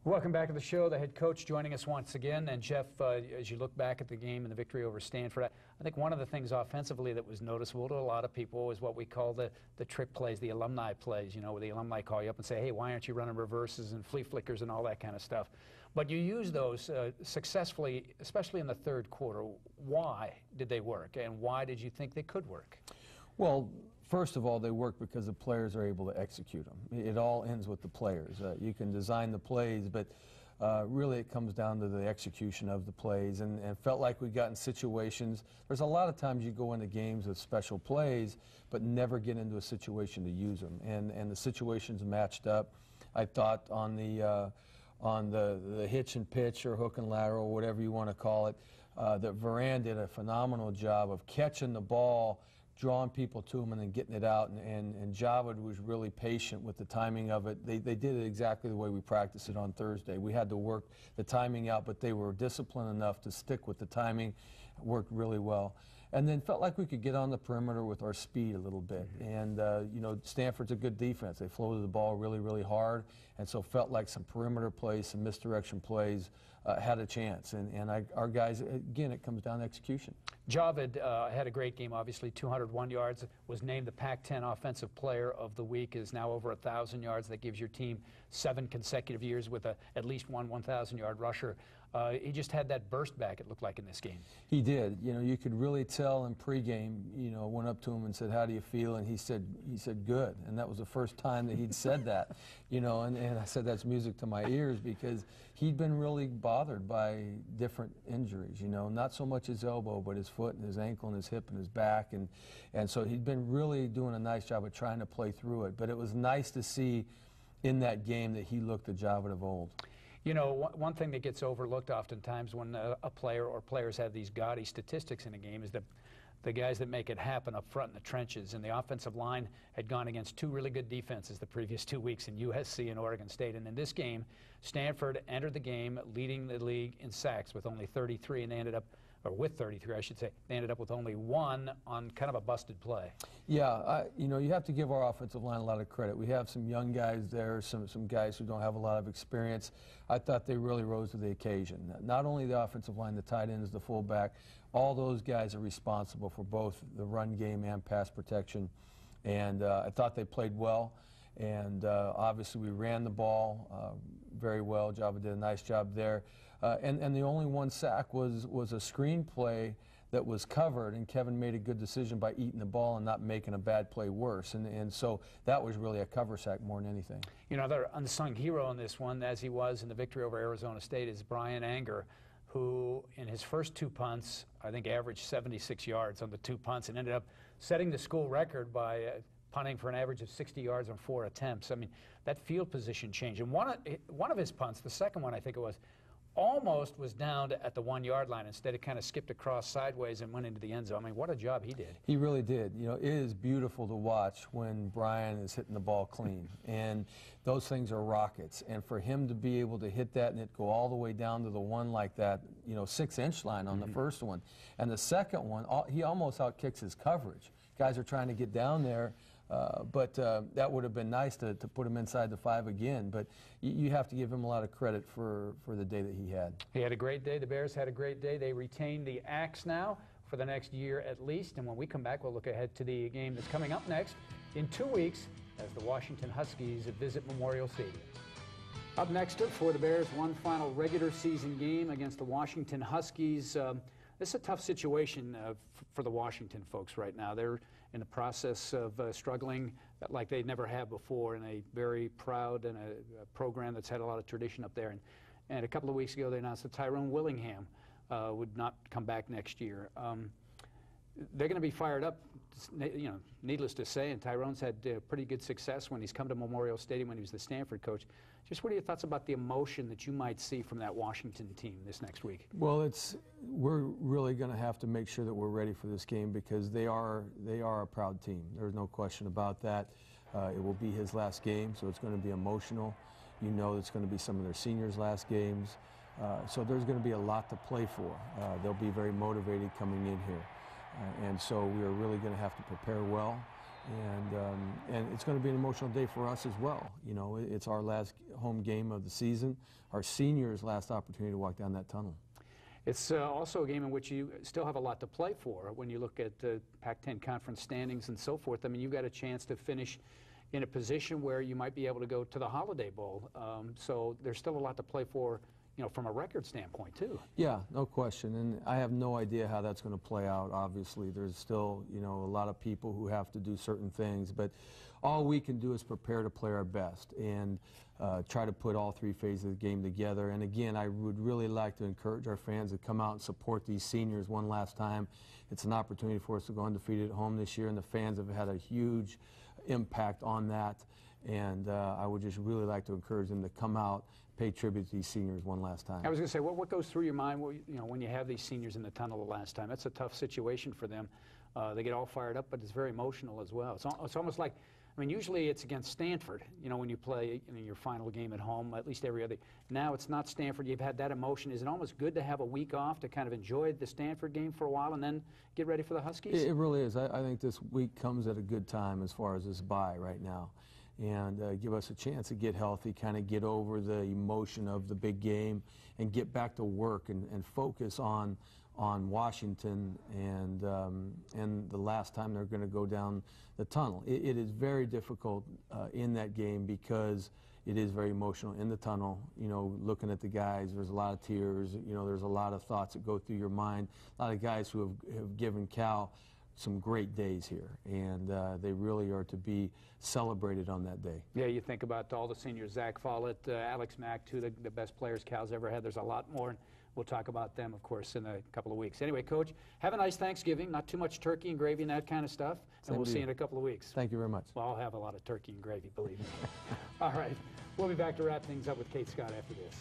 Welcome back to the show. The head coach joining us once again. And Jeff, as you look back at the game and the victory over Stanford, I think one of the things offensively that was noticeable to a lot of people was what we call the trick plays, the alumni plays, you know, where the alumni call you up and say, hey, why aren't you running reverses and flea flickers and all that kind of stuff. But you use those successfully, especially in the third quarter. Why did they work, and why did you think they could work? Well, first of all, they work because the players are able to execute them. It all ends with the players. You can design the plays, but really it comes down to the execution of the plays, and felt like we got in situations. There's a lot of times you go into games with special plays, but never get into a situation to use them. And the situations matched up. I thought on the hitch and pitch or hook and lateral, whatever you want to call it, that Varan did a phenomenal job of catching the ball, drawing people to him and then getting it out, and Javed was really patient with the timing of it. They did it exactly the way we practiced it on Thursday. We had to work the timing out, but they were disciplined enough to stick with the timing. It worked really well. And then felt like we could get on the perimeter with our speed a little bit. And, you know, Stanford's a good defense. They floated the ball really, really hard, and so felt like some perimeter plays, some misdirection plays had a chance. And our guys, again, it comes down to execution. Javed had a great game, obviously, 201 yards, was named the Pac-10 Offensive Player of the Week, is now over 1,000 yards. That gives your team 7 consecutive years with at least one 1,000-yard rusher. He just had that burst back, it looked like, in this game. He did. You know, you could really tell in pregame, you know, went up to him and said, how do you feel? And he said good. And that was the first time that he'd said that, you know, and I said that's music to my ears, because he'd been really bothered by different injuries, you know, not so much his elbow, but his foot and his ankle and his hip and his back. And so he'd been really doing a nice job of trying to play through it. But it was nice to see in that game that he looked the Javed of old. You know, one thing that gets overlooked oftentimes when a player or players have these gaudy statistics in a game is the guys that make it happen up front in the trenches. And the offensive line had gone against 2 really good defenses the previous 2 weeks in USC and Oregon State. And in this game, Stanford entered the game leading the league in sacks with only 33, and they ended up, or with 33, I should say, they ended up with only 1 on kind of a busted play. Yeah, you know, you have to give our offensive line a lot of credit. We have some young guys there, some guys who don't have a lot of experience. I thought they really rose to the occasion. Not only the offensive line, the tight ends, the fullback, all those guys are responsible for both the run game and pass protection. And I thought they played well. And obviously we ran the ball very well. Javed did a nice job there. And the only 1 sack was a screen play that was covered, and Kevin made a good decision by eating the ball and not making a bad play worse. And so that was really a cover sack more than anything. You know, their unsung hero in this one, as he was in the victory over Arizona State, is Brian Anger, who in his first 2 punts, I think averaged 76 yards on the 2 punts, and ended up setting the school record by punting for an average of 60 yards on 4 attempts. I mean, that field position change. And one of his punts, the second one I think it was, almost was down at the 1-yard line. Instead, it kind of skipped across sideways and went into the end zone. I mean, what a job he did. He really did. You know, it is beautiful to watch when Brian is hitting the ball clean. And those things are rockets. And for him to be able to hit that and it go all the way down to the 1 like that, you know, 6-inch line on the first one. And the second one, he almost outkicks his coverage. Guys are trying to get down there. But that would have been nice to put him inside the 5 again. But you have to give him a lot of credit for the day that he had. He had a great day. The Bears had a great day. They retain the axe now for the next year at least. And when we come back, we'll look ahead to the game that's coming up next in 2 weeks as the Washington Huskies visit Memorial Stadium. Up next for the Bears, one final regular season game against the Washington Huskies. This is a tough situation for the Washington folks right now. They're in the process of struggling like they never have before, in a very proud and a program that's had a lot of tradition up there. And a couple of weeks ago, they announced that Tyrone Willingham would not come back next year. They're going to be fired up, you know, needless to say, and Tyrone's had pretty good success when he's come to Memorial Stadium when he was the Stanford coach. Just what are your thoughts about the emotion that you might see from that Washington team this next week? Well, we're really going to have to make sure that we're ready for this game, because they are a proud team. There's no question about that. It will be his last game, so it's going to be emotional. You know, it's going to be some of their seniors' last games. So there's going to be a lot to play for. They'll be very motivated coming in here. And so we are really going to have to prepare well And it's going to be an emotional day for us as well. You know, it's our last home game of the season, our seniors' last opportunity to walk down that tunnel. It's also a game in which you still have a lot to play for. When you look at the Pac-10 conference standings and so forth, I mean, you've got a chance to finish in a position where you might be able to go to the Holiday Bowl. So there's still a lot to play for, you know, from a record standpoint, too. Yeah, no question. And I have no idea how that's going to play out, obviously. There's still, you know, a lot of people who have to do certain things. But all we can do is prepare to play our best and try to put all three phases of the game together. And again, I would really like to encourage our fans to come out and support these seniors one last time. It's an opportunity for us to go undefeated at home this year, and the fans have had a huge impact on that. And I would just really like to encourage them to come out, pay tribute to these seniors one last time. I was going to say, what goes through your mind, you know, when you have these seniors in the tunnel the last time? That's a tough situation for them. They get all fired up, but it's very emotional as well. It's almost like, I mean, usually it's against Stanford, you know, when you play in your final game at home, at least every other. Now it's not Stanford. You've had that emotion. Is it almost good to have a week off to kind of enjoy the Stanford game for a while and then get ready for the Huskies? It really is. I think this week comes at a good time as far as this bye right now, and give us a chance to get healthy, kind of get over the emotion of the big game and get back to work and focus on Washington and the last time they're going to go down the tunnel. It is very difficult in that game because it is very emotional in the tunnel. You know, looking at the guys, there's a lot of tears. You know, there's a lot of thoughts that go through your mind. A lot of guys who have given Cal some great days here, and they really are to be celebrated on that day. Yeah, you think about all the seniors, Zach Follett, Alex Mack, two of the best players Cal's ever had. There's a lot more. We'll talk about them, of course, in a couple of weeks. Anyway, Coach, have a nice Thanksgiving. Not too much turkey and gravy and that kind of stuff. And we'll see you in a couple of weeks. Thank you very much. Well, I'll have a lot of turkey and gravy, believe me. All right. We'll be back to wrap things up with Kate Scott after this.